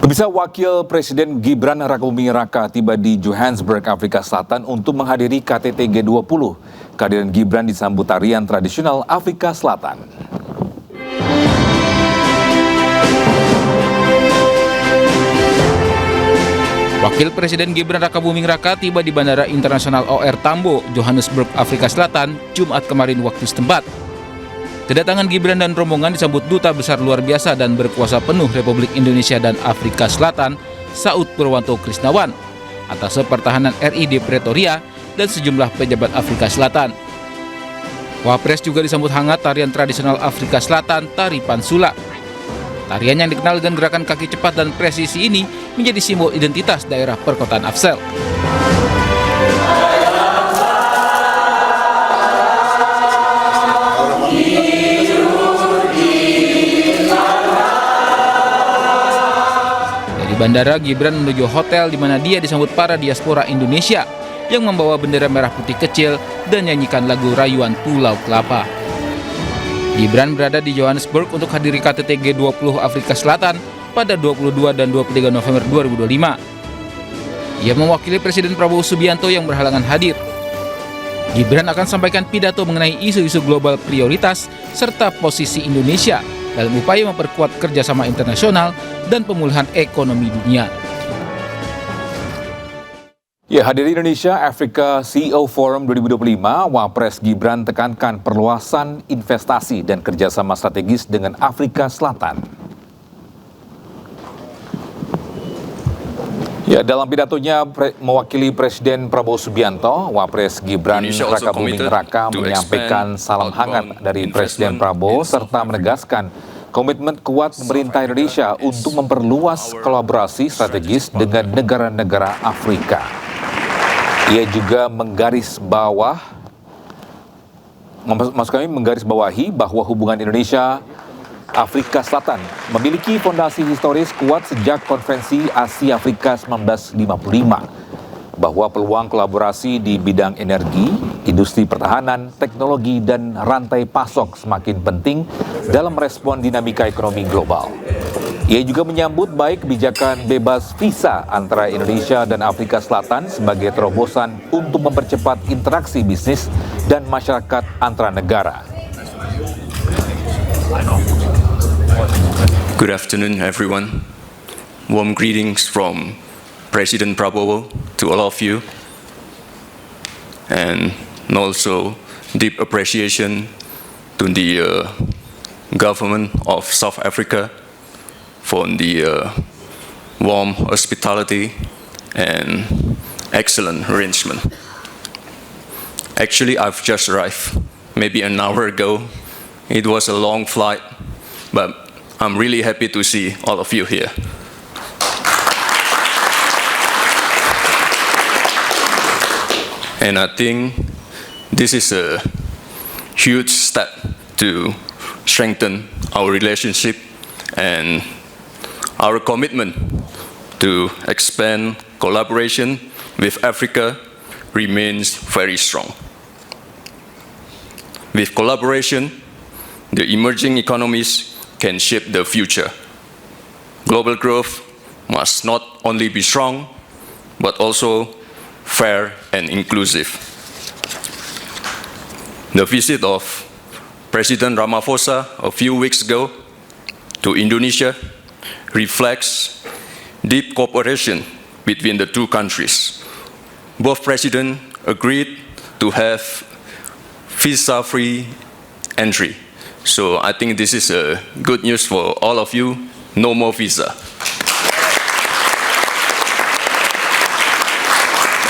Pemirsa, Wakil Presiden Gibran Rakabuming Raka tiba di Johannesburg, Afrika Selatan untuk menghadiri KTT G20. Kehadiran Gibran disambut tarian tradisional Afrika Selatan. Wakil Presiden Gibran Rakabuming Raka tiba di Bandara Internasional OR Tambo, Johannesburg, Afrika Selatan, Jumat kemarin waktu setempat. Kedatangan Gibran dan rombongan disambut Duta Besar Luar Biasa dan Berkuasa Penuh Republik Indonesia dan Afrika Selatan, Saud Purwanto Krisnawan, atas Pertahanan RI di Pretoria, dan sejumlah pejabat Afrika Selatan. Wapres juga disambut hangat tarian tradisional Afrika Selatan, Tari Pansula. Tarian yang dikenal dengan gerakan kaki cepat dan presisi ini menjadi simbol identitas daerah perkotaan Afsel. Dari bandara, Gibran menuju hotel di mana dia disambut para diaspora Indonesia yang membawa bendera merah putih kecil dan nyanyikan lagu rayuan Pulau Kelapa. Gibran berada di Johannesburg untuk hadiri KTT G20 Afrika Selatan pada 22 dan 23 November 2025. Ia mewakili Presiden Prabowo Subianto yang berhalangan hadir. Gibran akan sampaikan pidato mengenai isu-isu global prioritas serta posisi Indonesia dalam upaya memperkuat kerjasama internasional dan pemulihan ekonomi dunia. Ya, hadiri Indonesia Africa CEO Forum 2025, Wapres Gibran tekankan perluasan investasi dan kerjasama strategis dengan Afrika Selatan. Ya, dalam pidatonya mewakili Presiden Prabowo Subianto, Wapres Gibran Rakabuming Raka menyampaikan salam hangat dari Presiden Prabowo serta menegaskan komitmen kuat pemerintah Indonesia untuk memperluas kolaborasi strategis dengan negara-negara Afrika. Ia juga menggarisbawahi bahwa hubungan Indonesia Afrika Selatan memiliki fondasi historis kuat sejak Konferensi Asia Afrika 1955, bahwa peluang kolaborasi di bidang energi, industri pertahanan, teknologi, dan rantai pasok semakin penting dalam merespon dinamika ekonomi global. Ia juga menyambut baik kebijakan bebas visa antara Indonesia dan Afrika Selatan sebagai terobosan untuk mempercepat interaksi bisnis dan masyarakat antara negara. Good afternoon, everyone. Warm greetings from President Prabowo to all of you, and also deep appreciation to the government of South Africa for the warm hospitality and excellent arrangement. Actually, I've just arrived maybe an hour ago. It was a long flight, but I'm really happy to see all of you here. And I think this is a huge step to strengthen our relationship, and our commitment to expand collaboration with Africa remains very strong. With collaboration, the emerging economies can shape the future. Global growth must not only be strong, but also fair and inclusive. The visit of President Ramaphosa a few weeks ago to Indonesia reflects deep cooperation between the two countries. Both presidents agreed to have visa-free entry. So I think this is a good news for all of you. No more visa.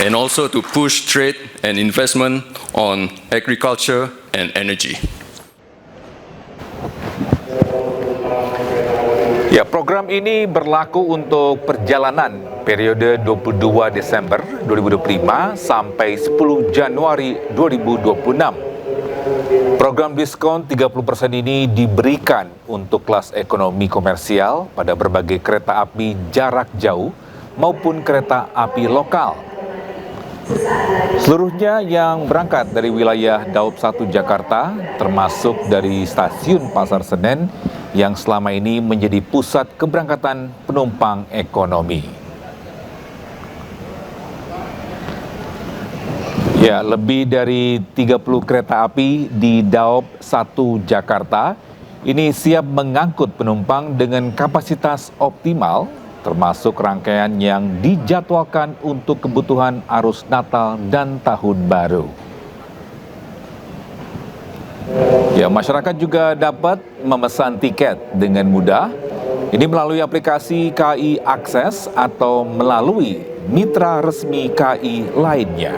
And also to push trade and investment on agriculture and energy. Ya, program ini berlaku untuk perjalanan periode 22 Desember 2025 sampai 10 Januari 2026. Program diskon 30% ini diberikan untuk kelas ekonomi komersial pada berbagai kereta api jarak jauh maupun kereta api lokal. Seluruhnya yang berangkat dari wilayah Daup 1 Jakarta, termasuk dari stasiun Pasar Senen yang selama ini menjadi pusat keberangkatan penumpang ekonomi. Ya, lebih dari 30 kereta api di Daob 1 Jakarta ini siap mengangkut penumpang dengan kapasitas optimal, termasuk rangkaian yang dijadwalkan untuk kebutuhan arus Natal dan Tahun Baru. Ya, masyarakat juga dapat memesan tiket dengan mudah. Ini melalui aplikasi KAI Akses atau melalui mitra resmi KAI lainnya.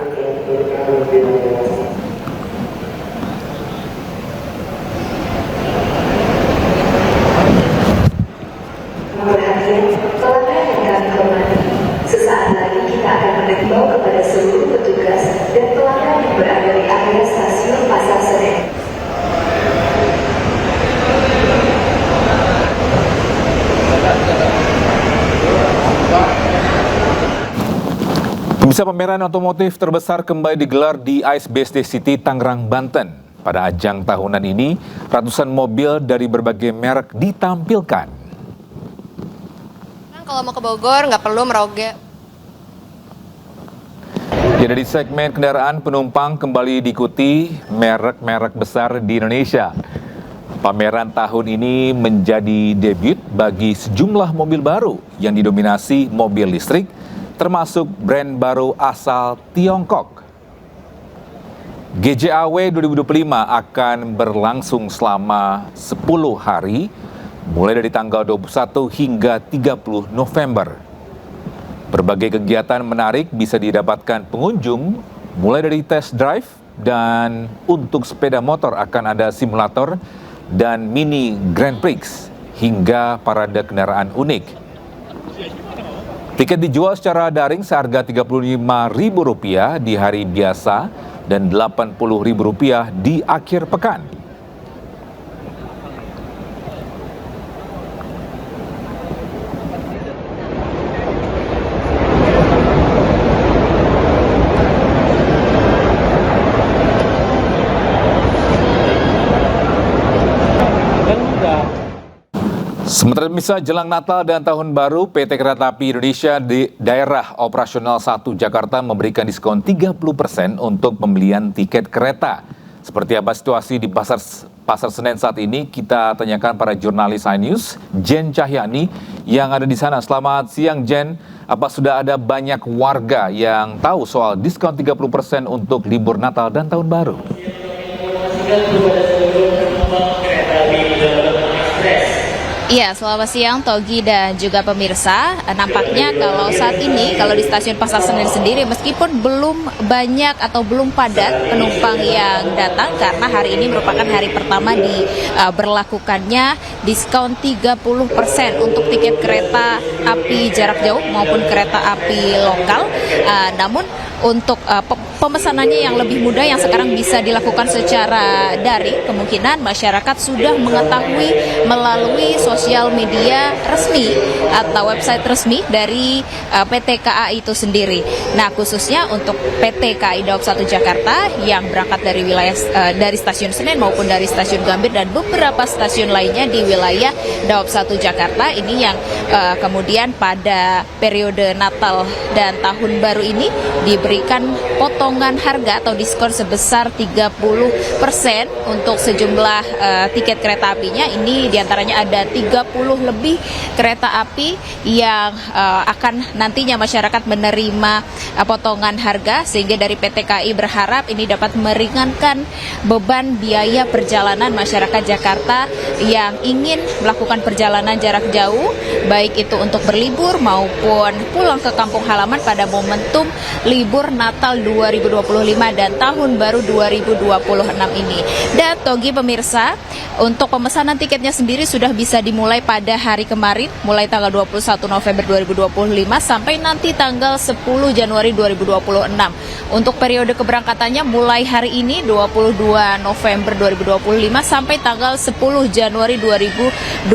Sesaat lagi kita akan mengimbau kepada seluruh petugas dan pelanggan yang berada di area stasiun Pasar Senen. Pemirsa, pameran otomotif terbesar kembali digelar di ISBSD City Tangerang, Banten. Pada ajang tahunan ini, ratusan mobil dari berbagai merek ditampilkan. Kalau mau ke Bogor nggak perlu merogoh. Ya, dari segmen kendaraan penumpang kembali diikuti merek-merek besar di Indonesia. Pameran tahun ini menjadi debut bagi sejumlah mobil baru yang didominasi mobil listrik, termasuk brand baru asal Tiongkok. GJAW 2025 akan berlangsung selama 10 hari, mulai dari tanggal 21 hingga 30 November. Berbagai kegiatan menarik bisa didapatkan pengunjung, mulai dari test drive, dan untuk sepeda motor akan ada simulator dan mini Grand Prix, hingga parade kendaraan unik. Tiket dijual secara daring seharga Rp35.000 di hari biasa dan Rp80.000 di akhir pekan. Sementara bisa jelang Natal dan Tahun Baru, PT Kereta Api Indonesia di Daerah Operasional 1 Jakarta memberikan diskon 30% untuk pembelian tiket kereta. Seperti apa situasi di Pasar Senen saat ini? Kita tanyakan para jurnalis iNews, Jen Cahyani yang ada di sana. Selamat siang, Jen. Apa sudah ada banyak warga yang tahu soal diskon 30% untuk libur Natal dan Tahun Baru? Iya, selamat siang Togi dan juga pemirsa. Nampaknya kalau saat ini, kalau di stasiun Pasar Senen sendiri, meskipun belum banyak atau belum padat penumpang yang datang, karena hari ini merupakan hari pertama berlakukannya diskon 30% untuk tiket kereta api jarak jauh maupun kereta api lokal. Namun untuk pemesanannya yang lebih mudah yang sekarang bisa dilakukan secara daring, kemungkinan masyarakat sudah mengetahui melalui sosial media resmi atau website resmi dari PT KAI itu sendiri. Nah, khususnya untuk PT KAI Daob 1 Jakarta yang berangkat dari wilayah dari stasiun Senen maupun dari stasiun Gambir dan beberapa stasiun lainnya di wilayah Daob 1 Jakarta ini yang kemudian pada periode Natal dan Tahun Baru ini diberikan potongan harga atau diskon sebesar 30% untuk sejumlah tiket kereta apinya. Ini diantaranya ada 30 lebih kereta api yang akan nantinya masyarakat menerima potongan harga, sehingga dari PT KAI berharap ini dapat meringankan beban biaya perjalanan masyarakat Jakarta yang ingin melakukan perjalanan jarak jauh, baik itu untuk berlibur maupun pulang ke kampung halaman pada momentum libur Natal 2025 dan Tahun Baru 2026 ini. Dan Togi pemirsa, untuk pemesanan tiketnya sendiri sudah bisa dimulai pada hari kemarin, mulai tanggal 21 November 2025 sampai nanti tanggal 10 Januari 2026. Untuk periode keberangkatannya mulai hari ini 22 November 2025 sampai tanggal 10 Januari 2026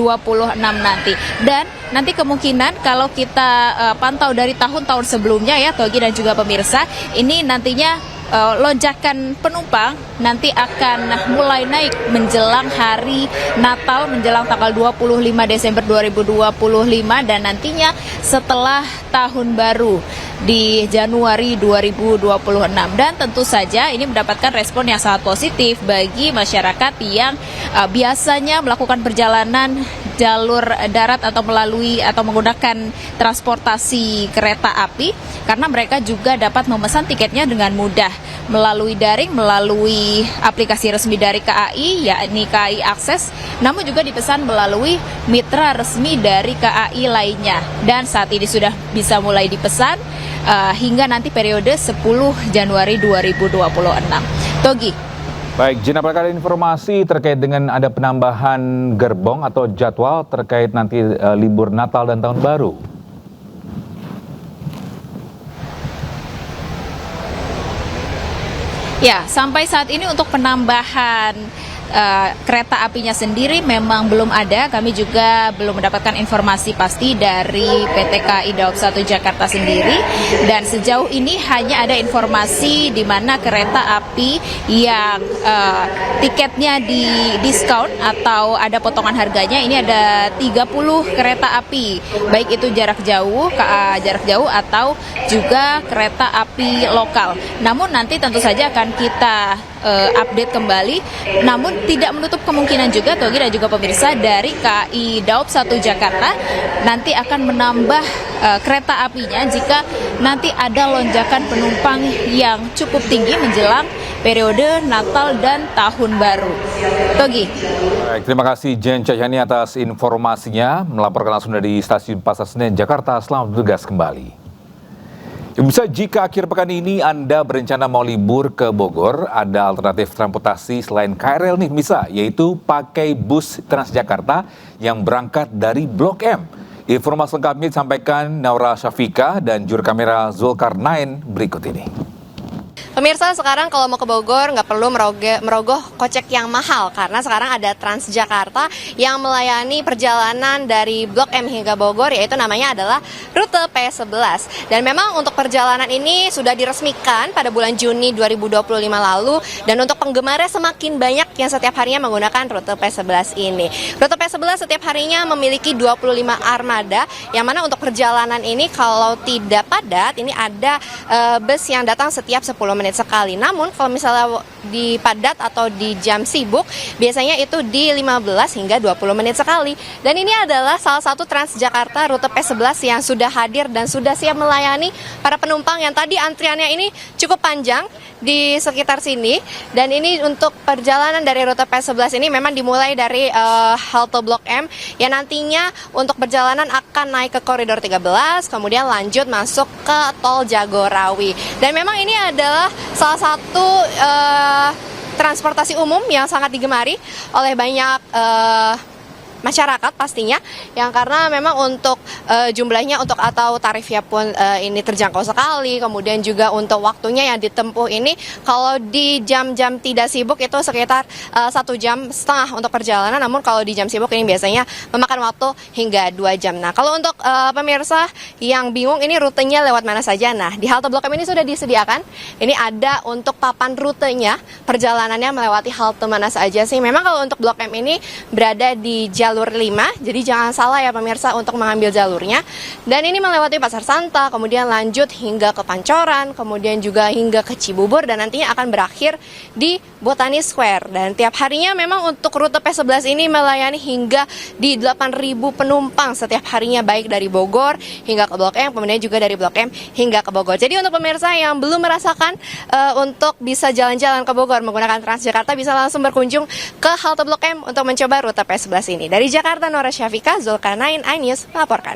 nanti. Dan nanti kemungkinan kalau kita pantau dari tahun-tahun sebelumnya ya Togi dan juga pemirsa, ini nantinya lonjakan penumpang nanti akan mulai naik menjelang hari Natal, menjelang tanggal 25 Desember 2025 dan nantinya setelah tahun baru di Januari 2026. Dan tentu saja ini mendapatkan respon yang sangat positif bagi masyarakat yang biasanya melakukan perjalanan jalur darat atau menggunakan transportasi kereta api, karena mereka juga dapat memesan tiketnya dengan mudah melalui daring, melalui aplikasi resmi dari KAI, yakni KAI Akses, namun juga dipesan melalui mitra resmi dari KAI lainnya. Dan saat ini sudah bisa mulai dipesan hingga nanti periode 10 Januari 2026. Togi. Baik, Jin, apakah ada informasi terkait dengan ada penambahan gerbong atau jadwal terkait nanti libur Natal dan Tahun Baru? Ya, sampai saat ini untuk penambahan kereta apinya sendiri memang belum ada. Kami juga belum mendapatkan informasi pasti dari PT KAI Daob 1 Jakarta sendiri. Dan sejauh ini hanya ada informasi di mana kereta api yang tiketnya di diskon atau ada potongan harganya, ini ada 30 kereta api, baik itu jarak jauh, KA jarak jauh atau juga kereta api lokal. Namun nanti tentu saja akan kita update kembali, namun tidak menutup kemungkinan juga Togi dan juga pemirsa dari KAI Daob 1 Jakarta nanti akan menambah kereta apinya jika nanti ada lonjakan penumpang yang cukup tinggi menjelang periode Natal dan Tahun Baru. Togi. Baik, terima kasih Jen Cahyani atas informasinya, melaporkan langsung dari Stasiun Pasar Senen, Jakarta. Selamat bertugas kembali. Bisa jika akhir pekan ini Anda berencana mau libur ke Bogor, ada alternatif transportasi selain KRL nih, bisa, yaitu pakai bus Transjakarta yang berangkat dari Blok M. Informasi lengkapnya disampaikan Naura Syafika dan juru kamera Zulkarnain berikut ini. Pemirsa, sekarang kalau mau ke Bogor nggak perlu merogoh kocek yang mahal karena sekarang ada Transjakarta yang melayani perjalanan dari Blok M hingga Bogor, yaitu namanya adalah rute P11. Dan memang untuk perjalanan ini sudah diresmikan pada bulan Juni 2025 lalu, dan untuk penggemarnya semakin banyak yang setiap harinya menggunakan rute P11 ini. Rute P11 setiap harinya memiliki 25 armada, yang mana untuk perjalanan ini kalau tidak padat, ini ada bus yang datang setiap 10 menit sekali. Namun kalau misalnya di padat atau di jam sibuk, biasanya itu di 15 hingga 20 menit sekali. Dan ini adalah salah satu Transjakarta rute P11 yang sudah hadir dan sudah siap melayani para penumpang yang tadi antriannya ini cukup panjang di sekitar sini. Dan ini untuk perjalanan dari rute P11 ini memang dimulai dari halte Blok M yang nantinya untuk perjalanan akan naik ke koridor 13, kemudian lanjut masuk ke tol Jagorawi. Dan memang ini adalah salah satu transportasi umum yang sangat digemari oleh banyak masyarakat pastinya, yang karena memang untuk jumlahnya untuk atau tarifnya pun ini terjangkau sekali, kemudian juga untuk waktunya yang ditempuh ini kalau di jam-jam tidak sibuk itu sekitar 1,5 jam untuk perjalanan, namun kalau di jam sibuk ini biasanya memakan waktu hingga 2 jam. Nah, kalau untuk pemirsa yang bingung ini rutenya lewat mana saja, nah di halte Blok M ini sudah disediakan, ini ada untuk papan rutenya, perjalanannya melewati halte mana saja sih. Memang kalau untuk Blok M ini berada di jalur 5, jadi jangan salah ya pemirsa untuk mengambil jalurnya. Dan ini melewati Pasar Santa, kemudian lanjut hingga ke Pancoran, kemudian juga hingga ke Cibubur, dan nantinya akan berakhir di Botani Square. Dan tiap harinya memang untuk rute P11 ini melayani hingga di 8.000 penumpang setiap harinya, baik dari Bogor hingga ke Blok M, kemudian juga dari Blok M hingga ke Bogor. Jadi untuk pemirsa yang belum merasakan untuk bisa jalan-jalan ke Bogor menggunakan Transjakarta, bisa langsung berkunjung ke halte Blok M untuk mencoba rute P11 ini. Dari Jakarta, Naura Syafika, Zulkarnain, iNews melaporkan.